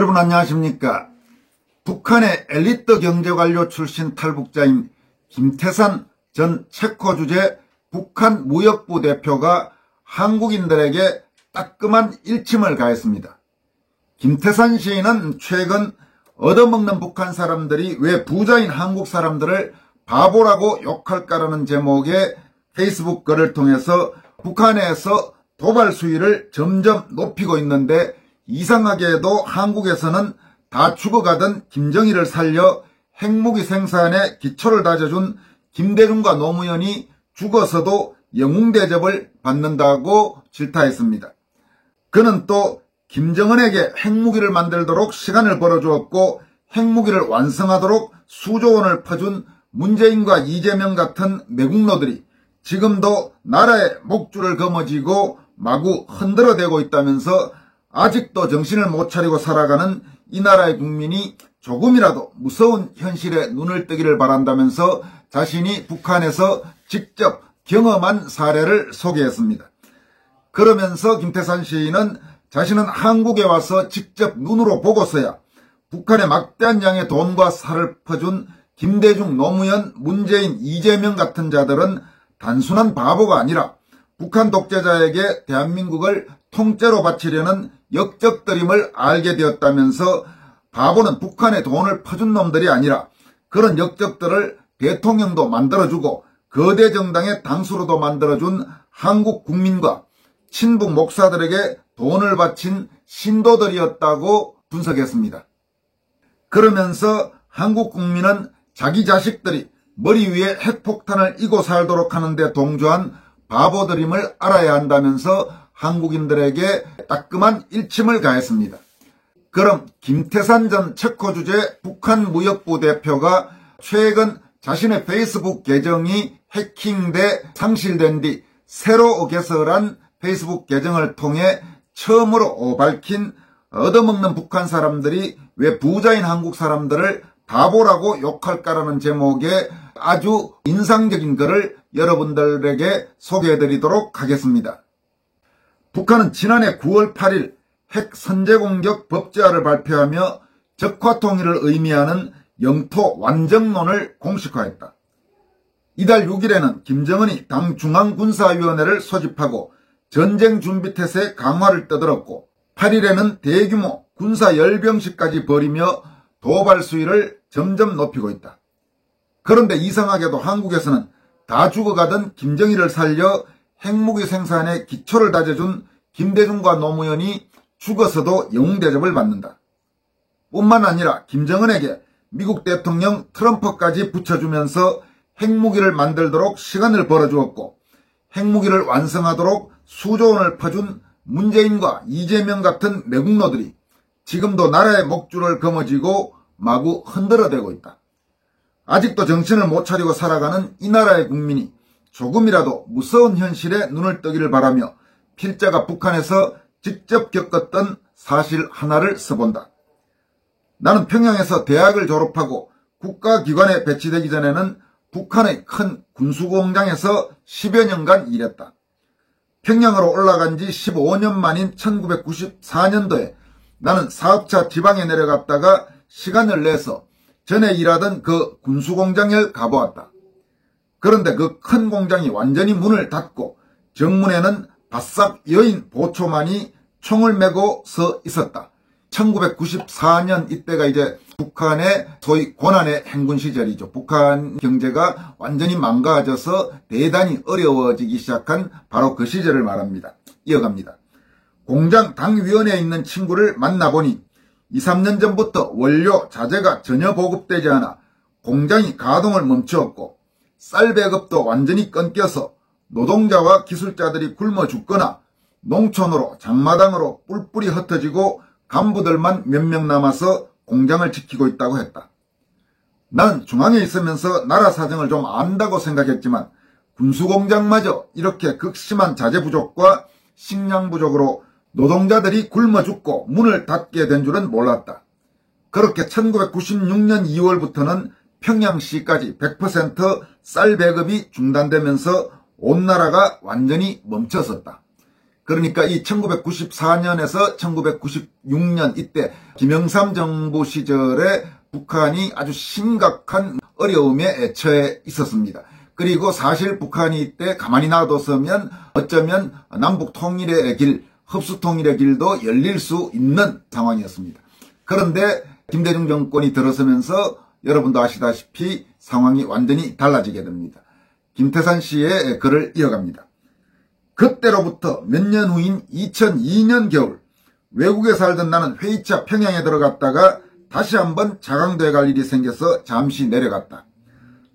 여러분 안녕하십니까. 북한의 엘리트 경제관료 출신 탈북자인 김태산 전 체코 주재 북한 무역부 대표가 한국인들에게 따끔한 일침을 가했습니다. 김태산 시인은 최근 얻어먹는 북한 사람들이 왜 부자인 한국 사람들을 바보라고 욕할까라는 제목의 페이스북 글을 통해서 북한에서 도발 수위를 점점 높이고 있는데, 이상하게도 한국에서는 다 죽어가던 김정일을 살려 핵무기 생산에 기초를 다져준 김대중과 노무현이 죽어서도 영웅대접을 받는다고 질타했습니다. 그는 또 김정은에게 핵무기를 만들도록 시간을 벌어주었고, 핵무기를 완성하도록 수조 원을 퍼준 문재인과 이재명 같은 매국노들이 지금도 나라의 목줄을 거머쥐고 마구 흔들어대고 있다면서 아직도 정신을 못 차리고 살아가는 이 나라의 국민이 조금이라도 무서운 현실에 눈을 뜨기를 바란다면서 자신이 북한에서 직접 경험한 사례를 소개했습니다. 그러면서 김태산 시인은 자신은 한국에 와서 직접 눈으로 보고서야 북한에 막대한 양의 돈과 살을 퍼준 김대중, 노무현, 문재인, 이재명 같은 자들은 단순한 바보가 아니라 북한 독재자에게 대한민국을 통째로 바치려는 역적들임을 알게 되었다면서, 바보는 북한에 돈을 퍼준 놈들이 아니라 그런 역적들을 대통령도 만들어주고 거대 정당의 당수로도 만들어준 한국 국민과 친북 목사들에게 돈을 바친 신도들이었다고 분석했습니다. 그러면서 한국 국민은 자기 자식들이 머리 위에 핵폭탄을 이고 살도록 하는데 동조한 바보들임을 알아야 한다면서 한국인들에게 따끔한 일침을 가했습니다. 그럼 김태산 전 체코 주재 북한 무역부 대표가 최근 자신의 페이스북 계정이 해킹돼 상실된 뒤 새로 개설한 페이스북 계정을 통해 처음으로 밝힌 얻어먹는 북한 사람들이 왜 부자인 한국 사람들을 바보라고 욕할까라는 제목의 아주 인상적인 글을 여러분들에게 소개해드리도록 하겠습니다. 북한은 지난해 9월 8일 핵 선제공격 법제화를 발표하며 적화통일을 의미하는 영토 완정론을 공식화했다. 이달 6일에는 김정은이 당 중앙군사위원회를 소집하고 전쟁준비태세 강화를 떠들었고, 8일에는 대규모 군사열병식까지 벌이며 도발 수위를 점점 높이고 있다. 그런데 이상하게도 한국에서는 다 죽어가던 김정일을 살려 핵무기 생산에 기초를 다져준 김대중과 노무현이 죽어서도 영웅대접을 받는다. 뿐만 아니라 김정은에게 미국 대통령 트럼프까지 붙여주면서 핵무기를 만들도록 시간을 벌어주었고, 핵무기를 완성하도록 수조 원을 퍼준 문재인과 이재명 같은 매국노들이 지금도 나라의 목줄을 거머쥐고 마구 흔들어대고 있다. 아직도 정신을 못 차리고 살아가는 이 나라의 국민이 조금이라도 무서운 현실에 눈을 뜨기를 바라며 필자가 북한에서 직접 겪었던 사실 하나를 써본다. 나는 평양에서 대학을 졸업하고 국가기관에 배치되기 전에는 북한의 큰 군수공장에서 10여 년간 일했다. 평양으로 올라간 지 15년 만인 1994년도에 나는 사업차 지방에 내려갔다가 시간을 내서 전에 일하던 그 군수공장을 가보았다. 그런데 그 큰 공장이 완전히 문을 닫고 정문에는 바싹 여인 보초만이 총을 메고 서 있었다. 1994년 이때가 이제 북한의 소위 고난의 행군 시절이죠. 북한 경제가 완전히 망가져서 대단히 어려워지기 시작한 바로 그 시절을 말합니다. 이어갑니다. 공장 당위원회에 있는 친구를 만나보니 2, 3년 전부터 원료, 자재가 전혀 보급되지 않아 공장이 가동을 멈추었고, 쌀 배급도 완전히 끊겨서 노동자와 기술자들이 굶어 죽거나 농촌으로 장마당으로 뿔뿔이 흩어지고 간부들만 몇 명 남아서 공장을 지키고 있다고 했다. 난 중앙에 있으면서 나라 사정을 좀 안다고 생각했지만 군수공장마저 이렇게 극심한 자재 부족과 식량 부족으로 노동자들이 굶어 죽고 문을 닫게 된 줄은 몰랐다. 그렇게 1996년 2월부터는 평양시까지 100% 쌀 배급이 중단되면서 온 나라가 완전히 멈췄었다. 그러니까 이 1994년에서 1996년 이때 김영삼 정부 시절에 북한이 아주 심각한 어려움에 처해 있었습니다. 그리고 사실 북한이 이때 가만히 놔뒀으면 어쩌면 남북 통일의 길, 흡수 통일의 길도 열릴 수 있는 상황이었습니다. 그런데 김대중 정권이 들어서면서 여러분도 아시다시피 상황이 완전히 달라지게 됩니다. 김태산 씨의 글을 이어갑니다. 그때로부터 몇 년 후인 2002년 겨울, 외국에 살던 나는 회의차 평양에 들어갔다가 다시 한번 자강도에 갈 일이 생겨서 잠시 내려갔다.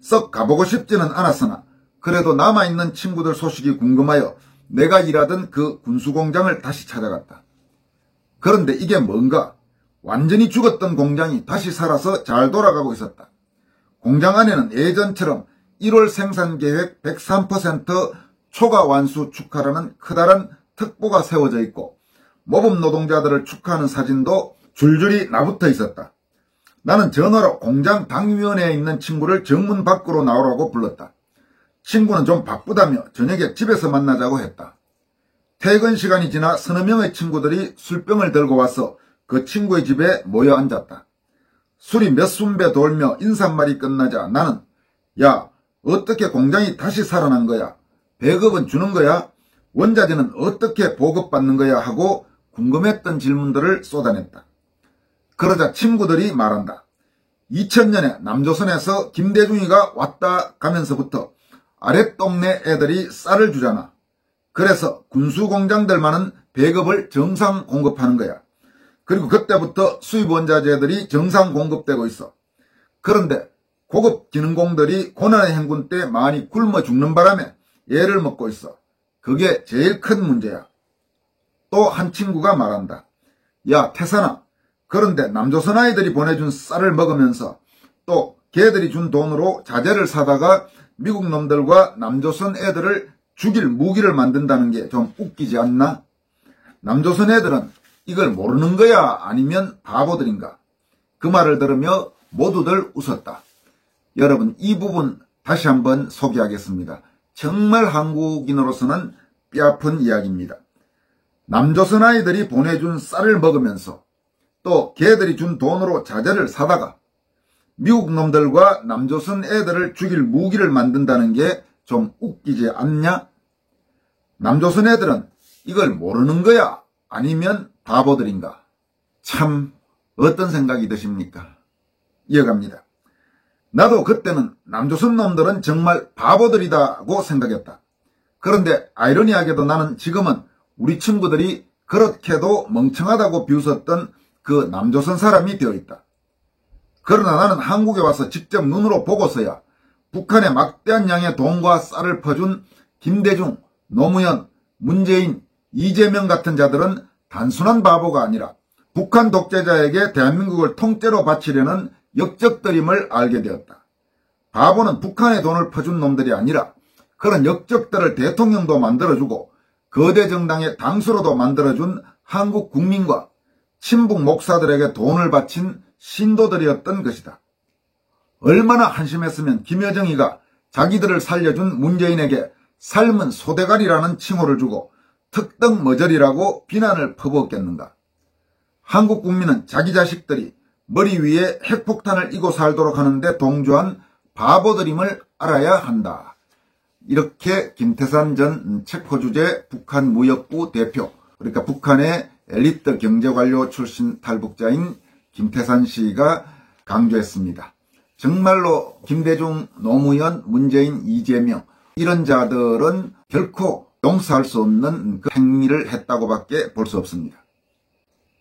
썩 가보고 싶지는 않았으나 그래도 남아있는 친구들 소식이 궁금하여 내가 일하던 그 군수공장을 다시 찾아갔다. 그런데 이게 뭔가? 완전히 죽었던 공장이 다시 살아서 잘 돌아가고 있었다. 공장 안에는 예전처럼 1월 생산계획 103% 초과 완수 축하라는 커다란 특보가 세워져 있고 모범 노동자들을 축하하는 사진도 줄줄이 나붙어 있었다. 나는 전화로 공장 당위원회에 있는 친구를 정문 밖으로 나오라고 불렀다. 친구는 좀 바쁘다며 저녁에 집에서 만나자고 했다. 퇴근 시간이 지나 서너 명의 친구들이 술병을 들고 와서 그 친구의 집에 모여 앉았다. 술이 몇 순배 돌며 인사말이 끝나자 나는 야, 어떻게 공장이 다시 살아난 거야? 배급은 주는 거야? 원자재는 어떻게 보급받는 거야? 하고 궁금했던 질문들을 쏟아냈다. 그러자 친구들이 말한다. 2000년에 남조선에서 김대중이가 왔다 가면서부터 아랫동네 애들이 쌀을 주잖아. 그래서 군수공장들만은 배급을 정상 공급하는 거야. 그리고 그때부터 수입 원자재들이 정상 공급되고 있어. 그런데 고급 기능공들이 고난의 행군 때 많이 굶어 죽는 바람에 애를 먹고 있어. 그게 제일 큰 문제야. 또 한 친구가 말한다. 야, 태산아. 그런데 남조선 아이들이 보내준 쌀을 먹으면서 또 걔들이 준 돈으로 자재를 사다가 미국 놈들과 남조선 애들을 죽일 무기를 만든다는 게 좀 웃기지 않나? 남조선 애들은 이걸 모르는 거야? 아니면 바보들인가? 그 말을 들으며 모두들 웃었다. 여러분, 이 부분 다시 한번 소개하겠습니다. 정말 한국인으로서는 뼈아픈 이야기입니다. 남조선 아이들이 보내준 쌀을 먹으면서 또 걔들이 준 돈으로 자재를 사다가 미국 놈들과 남조선 애들을 죽일 무기를 만든다는 게 좀 웃기지 않냐? 남조선 애들은 이걸 모르는 거야? 아니면 바보들인가? 참 어떤 생각이 드십니까? 이어갑니다. 나도 그때는 남조선 놈들은 정말 바보들이다고 생각했다. 그런데 아이러니하게도 나는 지금은 우리 친구들이 그렇게도 멍청하다고 비웃었던 그 남조선 사람이 되어있다. 그러나 나는 한국에 와서 직접 눈으로 보고서야 북한에 막대한 양의 돈과 쌀을 퍼준 김대중, 노무현, 문재인, 이재명 같은 자들은 단순한 바보가 아니라 북한 독재자에게 대한민국을 통째로 바치려는 역적들임을 알게 되었다. 바보는 북한의 돈을 퍼준 놈들이 아니라 그런 역적들을 대통령도 만들어주고 거대 정당의 당수로도 만들어준 한국 국민과 친북 목사들에게 돈을 바친 신도들이었던 것이다. 얼마나 한심했으면 김여정이가 자기들을 살려준 문재인에게 삶은 소대가리라는 칭호를 주고 특등 머저리라고 비난을 퍼부었겠는가. 한국 국민은 자기 자식들이 머리 위에 핵폭탄을 이고 살도록 하는데 동조한 바보들임을 알아야 한다. 이렇게 김태산 전 체코 주재 북한 무역부 대표, 그러니까 북한의 엘리트 경제관료 출신 탈북자인 김태산 씨가 강조했습니다. 정말로 김대중, 노무현, 문재인, 이재명 이런 자들은 결코 용서할 수 없는 그 행위를 했다고밖에 볼 수 없습니다.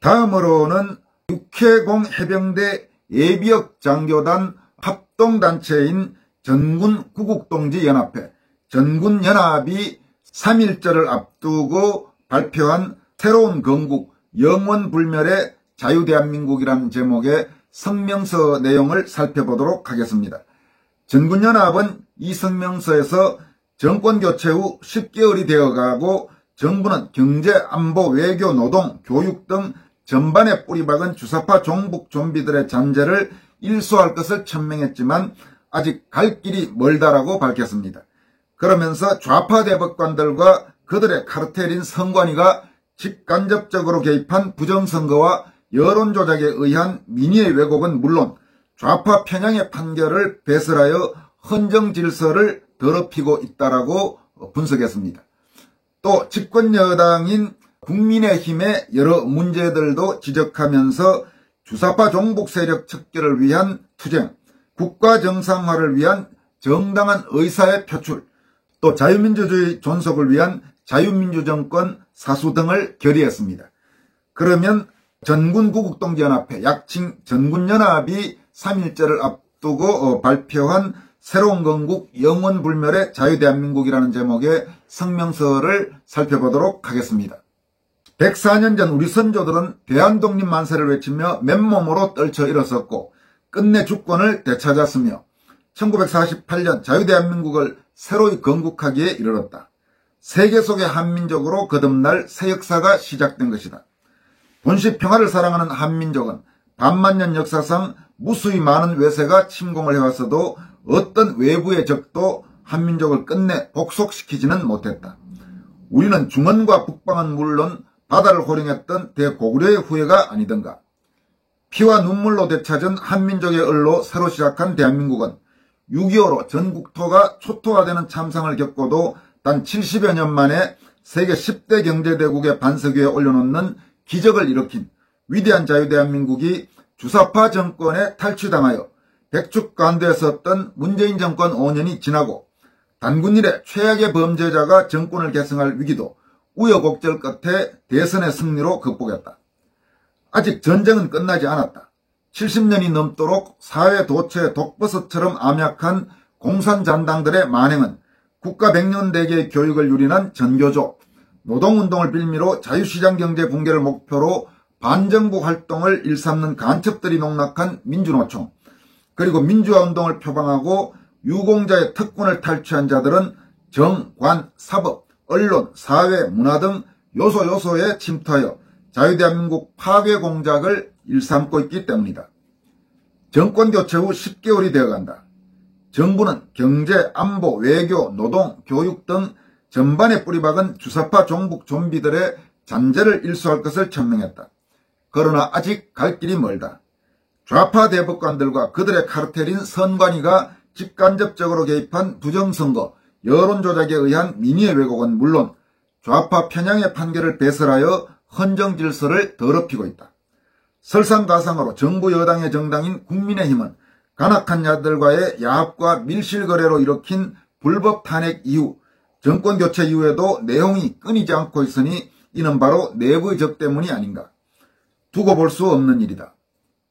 다음으로는 육해공 해병대 예비역 장교단 합동단체인 전군구국동지연합회, 전군연합이 3.1절을 앞두고 발표한 새로운 건국 영원불멸의 자유대한민국이라는 제목의 성명서 내용을 살펴보도록 하겠습니다. 전군연합은 이 성명서에서 정권교체 후 10개월이 되어가고 정부는 경제, 안보, 외교, 노동, 교육 등 전반에 뿌리박은 주사파 종북 좀비들의 잔재를 일소할 것을 천명했지만 아직 갈 길이 멀다라고 밝혔습니다. 그러면서 좌파 대법관들과 그들의 카르텔인 선관위가 직간접적으로 개입한 부정선거와 여론조작에 의한 민의의 왜곡은 물론 좌파 편향의 판결을 배설하여 헌정질서를 더럽히고 있다라고 분석했습니다. 또 집권여당인 국민의힘의 여러 문제들도 지적하면서 주사파 종북 세력 척결을 위한 투쟁, 국가 정상화를 위한 정당한 의사의 표출, 또 자유민주주의 존속을 위한 자유민주정권 사수 등을 결의했습니다. 그러면 전군구국동지연합회, 약칭 전군연합이 3.1절을 앞두고 발표한 새로운 건국 영원불멸의 자유대한민국이라는 제목의 성명서를 살펴보도록 하겠습니다. 104년 전 우리 선조들은 대한독립 만세를 외치며 맨몸으로 떨쳐 일어섰고 끝내 주권을 되찾았으며 1948년 자유대한민국을 새로이 건국하기에 이르렀다. 세계 속의 한민족으로 거듭날 새 역사가 시작된 것이다. 본시 평화를 사랑하는 한민족은 반만년 역사상 무수히 많은 외세가 침공을 해왔어도 어떤 외부의 적도 한민족을 끝내 복속시키지는 못했다. 우리는 중원과 북방은 물론 바다를 호령했던 대고구려의 후예가 아니던가. 피와 눈물로 되찾은 한민족의 얼로 새로 시작한 대한민국은 6.25로 전국토가 초토화되는 참상을 겪고도 단 70여 년 만에 세계 10대 경제대국의 반석 위에 올려놓는 기적을 일으킨 위대한 자유대한민국이 주사파 정권에 탈취당하여 백축간도에 섰던 문재인 정권 5년이 지나고 단군 이래 최악의 범죄자가 정권을 계승할 위기도 우여곡절 끝에 대선의 승리로 극복했다. 아직 전쟁은 끝나지 않았다. 70년이 넘도록 사회 도처의 독버섯처럼 암약한 공산잔당들의 만행은 국가 백년대계의 교육을 유린한 전교조, 노동운동을 빌미로 자유시장 경제 붕괴를 목표로 반정부 활동을 일삼는 간첩들이 농락한 민주노총, 그리고 민주화운동을 표방하고 유공자의 특권을 탈취한 자들은 정, 관, 사법, 언론, 사회, 문화 등 요소요소에 침투하여 자유대한민국 파괴 공작을 일삼고 있기 때문이다. 정권교체 후 10개월이 되어간다. 정부는 경제, 안보, 외교, 노동, 교육 등 전반에 뿌리박은 주사파 종북 좀비들의 잔재를 일소할 것을 천명했다. 그러나 아직 갈 길이 멀다. 좌파 대법관들과 그들의 카르텔인 선관위가 직간접적으로 개입한 부정선거, 여론조작에 의한 민의의 왜곡은 물론 좌파 편향의 판결을 배설하여 헌정질서를 더럽히고 있다. 설상가상으로 정부 여당의 정당인 국민의힘은 간악한 자들과의 야합과 밀실거래로 일으킨 불법 탄핵 이후 정권교체 이후에도 내용이 끊이지 않고 있으니 이는 바로 내부의 적 때문이 아닌가. 두고 볼 수 없는 일이다.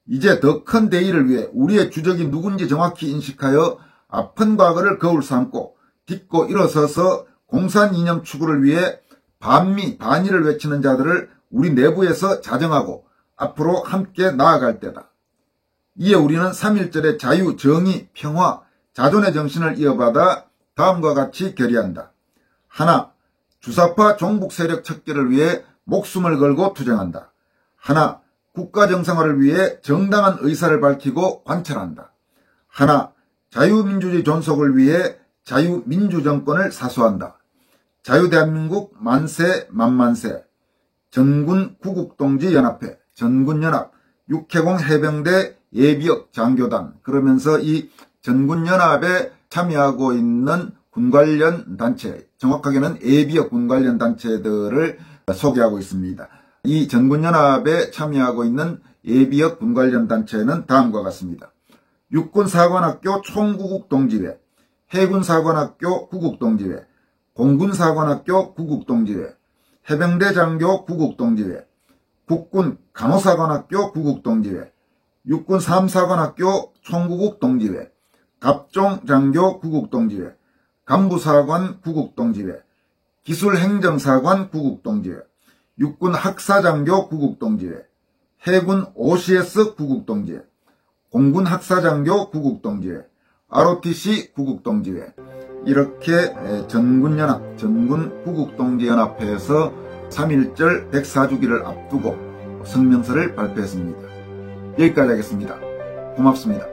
이제 더 큰 대의를 위해 우리의 주적이 누군지 정확히 인식하여 아픈 과거를 거울 삼고 딛고 일어서서 공산 이념 추구를 위해 반미, 반의를 외치는 자들을 우리 내부에서 자정하고 앞으로 함께 나아갈 때다. 이에 우리는 3.1절의 자유, 정의, 평화, 자존의 정신을 이어받아 다음과 같이 결의한다. 하나, 주사파 종북 세력 척결을 위해 목숨을 걸고 투쟁한다. 하나, 국가 정상화를 위해 정당한 의사를 밝히고 관철한다. 하나, 자유민주주의 존속을 위해 자유민주정권을 사수한다. 자유대한민국 만세 만만세, 전군구국동지연합회, 전군연합, 육해공 해병대 예비역 장교단, 그러면서 이 전군연합에 참여하고 있는 군 관련 단체, 정확하게는 예비역 군 관련 단체들을 소개하고 있습니다. 이 전군연합에 참여하고 있는 예비역 군 관련 단체는 다음과 같습니다. 육군사관학교 총구국동지회, 해군사관학교 구국동지회, 공군사관학교 구국동지회, 해병대장교 구국동지회, 국군 간호사관학교 구국동지회, 육군3사관학교 총구국동지회, 갑종장교 구국동지회, 간부사관 구국동지회, 기술행정사관 구국동지회, 육군학사장교 구국동지회, 해군 OCS 구국동지회, 공군학사장교 구국동지회, ROTC 구국동지회, 이렇게 전군연합, 전군구국동지연합회에서 3.1절 104주기를 앞두고 성명서를 발표했습니다. 여기까지 하겠습니다. 고맙습니다.